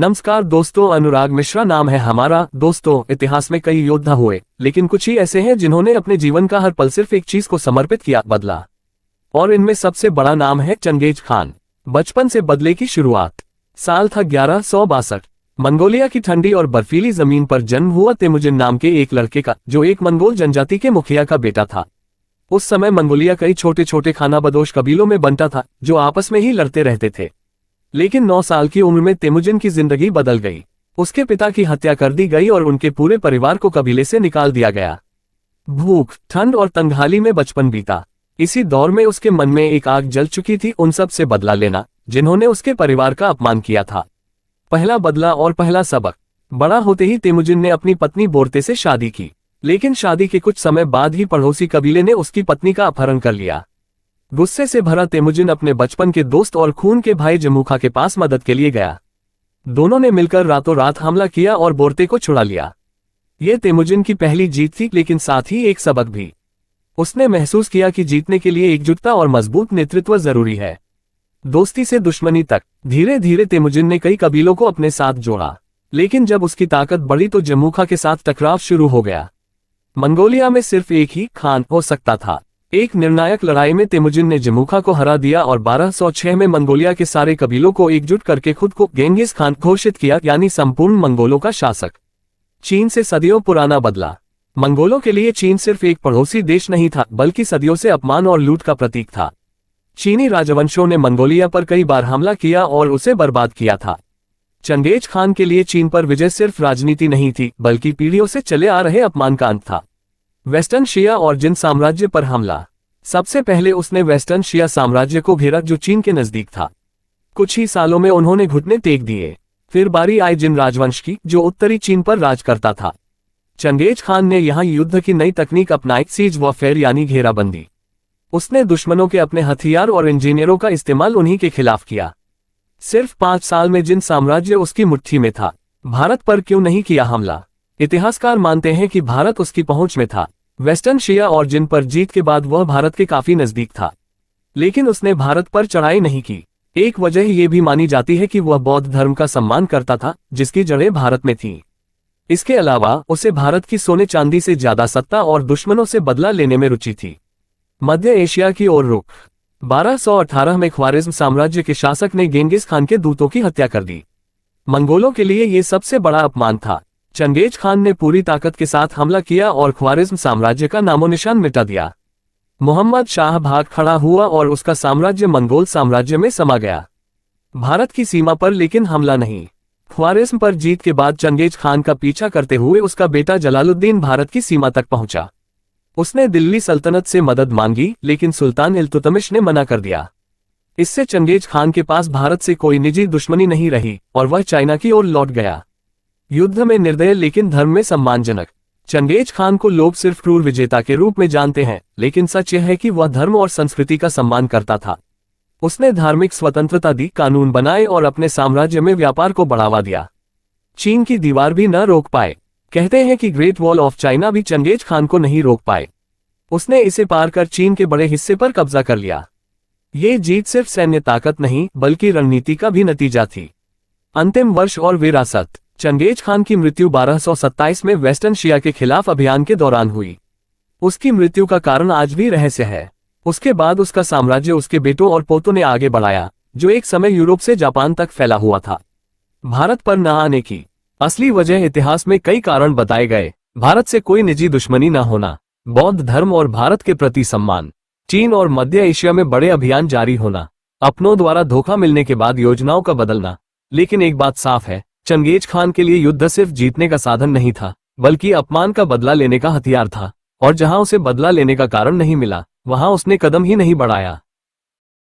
नमस्कार दोस्तों, अनुराग मिश्रा नाम है हमारा। दोस्तों, इतिहास में कई योद्धा हुए, लेकिन कुछ ही ऐसे हैं जिन्होंने अपने जीवन का हर पल सिर्फ एक चीज को समर्पित किया, बदला। और इनमें सबसे बड़ा नाम है चंगेज खान। बचपन से बदले की शुरुआत। साल था 1162। मंगोलिया की ठंडी और बर्फीली जमीन पर जन्म हुआ तेमुजिन नाम के एक लड़के का, जो एक मंगोल जनजाति के मुखिया का बेटा था। उस समय मंगोलिया कई छोटे छोटे खानाबदोश कबीलों में बंटा था, जो आपस में ही लड़ते रहते थे। लेकिन 9 साल की उम्र में तेमुजिन की जिंदगी बदल गई। उसके पिता की हत्या कर दी गई और उनके पूरे परिवार को कबीले से निकाल दिया गया। भूख, ठंड और तंगहाली में बचपन बीता। इसी दौर में उसके मन में एक आग जल चुकी थी, उन सब से बदला लेना जिन्होंने उसके परिवार का अपमान किया था। पहला बदला और पहला सबक। बड़ा होते ही तेमुजिन ने अपनी पत्नी बोरते से शादी की, लेकिन शादी के कुछ समय बाद ही पड़ोसी कबीले ने उसकी पत्नी का अपहरण कर लिया। गुस्से से भरा तेमुजिन अपने बचपन के दोस्त और खून के भाई जमुखा के पास मदद के लिए गया। दोनों ने मिलकर रातों रात हमला किया और बोरते को छुड़ा लिया। यह तेमुजिन की पहली जीत थी, लेकिन साथ ही एक सबक भी। उसने महसूस किया कि जीतने के लिए एकजुटता और मजबूत नेतृत्व जरूरी है। दोस्ती से दुश्मनी तक। धीरे धीरे तेमुजिन ने कई कबीलों को अपने साथ जोड़ा, लेकिन जब उसकी ताकत बढ़ी तो जमुखा के साथ टकराव शुरू हो गया। मंगोलिया में सिर्फ एक ही खान हो सकता था। एक निर्णायक लड़ाई में तेमुजिन ने जमुखा को हरा दिया और 1206 में मंगोलिया के सारे कबीलों को एकजुट करके खुद को गेंगिस खान घोषित किया, यानी संपूर्ण मंगोलों का शासक। चीन से सदियों पुराना बदला। मंगोलों के लिए चीन सिर्फ एक पड़ोसी देश नहीं था, बल्कि सदियों से अपमान और लूट का प्रतीक था। चीनी राजवंशों ने मंगोलिया पर कई बार हमला किया और उसे बर्बाद किया था। चंगेज खान के लिए चीन पर विजय सिर्फ राजनीति नहीं थी, बल्कि पीढ़ियों से चले आ रहे अपमान का अंत था। वेस्टर्न शिया और जिन साम्राज्य पर हमला। सबसे पहले उसने वेस्टर्न शिया साम्राज्य को घेरा, जो चीन के नजदीक था। कुछ ही सालों में उन्होंने घुटने टेक दिए। फिर बारी आई जिन राजवंश की, जो उत्तरी चीन पर राज करता था। चंगेज खान ने यहाँ युद्ध की नई तकनीक अपनाई, सीज वॉरफेयर यानी घेराबंदी। उसने दुश्मनों के अपने हथियार और इंजीनियरों का इस्तेमाल उन्हीं के खिलाफ किया। सिर्फ 5 साल में जिन साम्राज्य उसकी मुट्ठी में था, भारत पर क्यों नहीं किया हमला? इतिहासकार मानते हैं कि भारत उसकी पहुंच में था। वेस्टर्न शिया और जिन पर जीत के बाद वह भारत के काफी नजदीक था, लेकिन उसने भारत पर चढ़ाई नहीं की। एक वजह ये भी मानी जाती है कि वह बौद्ध धर्म का सम्मान करता था, जिसकी जड़ें भारत में थीं। इसके अलावा उसे भारत की सोने चांदी से ज्यादा सत्ता और दुश्मनों से बदला लेने में रुचि थी। मध्य एशिया की ओर रुख। 1218 में ख्वारिज्म साम्राज्य के शासक ने गेंगिस खान के दूतों की हत्या कर दी। मंगोलों के लिए यह सबसे बड़ा अपमान था। चंगेज खान ने पूरी ताकत के साथ हमला किया और ख्वारिज्म साम्राज्य का नामोनिशान मिटा दिया। मोहम्मद शाह भाग खड़ा हुआ और उसका साम्राज्य मंगोल साम्राज्य में समा गया। भारत की सीमा पर लेकिन हमला नहीं। ख्वारिज्म पर जीत के बाद चंगेज खान का पीछा करते हुए उसका बेटा जलालुद्दीन भारत की सीमा तक पहुंचा। उसने दिल्ली सल्तनत से मदद मांगी, लेकिन सुल्तान इल्तुतमिश ने मना कर दिया। इससे चंगेज खान के पास भारत से कोई निजी दुश्मनी नहीं रही और वह चाइना की ओर लौट गया। युद्ध में निर्दय लेकिन धर्म में सम्मानजनक। चंगेज खान को लोग सिर्फ क्रूर विजेता के रूप में जानते हैं, लेकिन सच यह है कि वह धर्म और संस्कृति का सम्मान करता था। उसने धार्मिक स्वतंत्रता दी, कानून बनाए और अपने साम्राज्य में व्यापार को बढ़ावा दिया। चीन की दीवार भी न रोक पाए। कहते हैं कि ग्रेट वॉल ऑफ चाइना भी चंगेज खान को नहीं रोक पाए। उसने इसे पार कर चीन के बड़े हिस्से पर कब्जा कर लिया। ये जीत सिर्फ सैन्य ताकत नहीं, बल्कि रणनीति का भी नतीजा थी। अंतिम वर्ष और विरासत। चंगेज खान की मृत्यु 1227 में वेस्टर्न शिया के खिलाफ अभियान के दौरान हुई। उसकी मृत्यु का कारण आज भी रहस्य है। उसके बाद उसका साम्राज्य उसके बेटों और पोतों ने आगे बढ़ाया, जो एक समय यूरोप से जापान तक फैला हुआ था। भारत पर न आने की असली वजह इतिहास में कई कारण बताए गए। भारत से कोई निजी दुश्मनी न होना, बौद्ध धर्म और भारत के प्रति सम्मान, चीन और मध्य एशिया में बड़े अभियान जारी होना, अपनों द्वारा धोखा मिलने के बाद योजनाओं का बदलना। लेकिन एक बात साफ है, चंगेज खान के लिए युद्ध सिर्फ जीतने का साधन नहीं था, बल्कि अपमान का बदला लेने का हथियार था। और जहां उसे बदला लेने का कारण नहीं मिला, वहां उसने कदम ही नहीं बढ़ाया।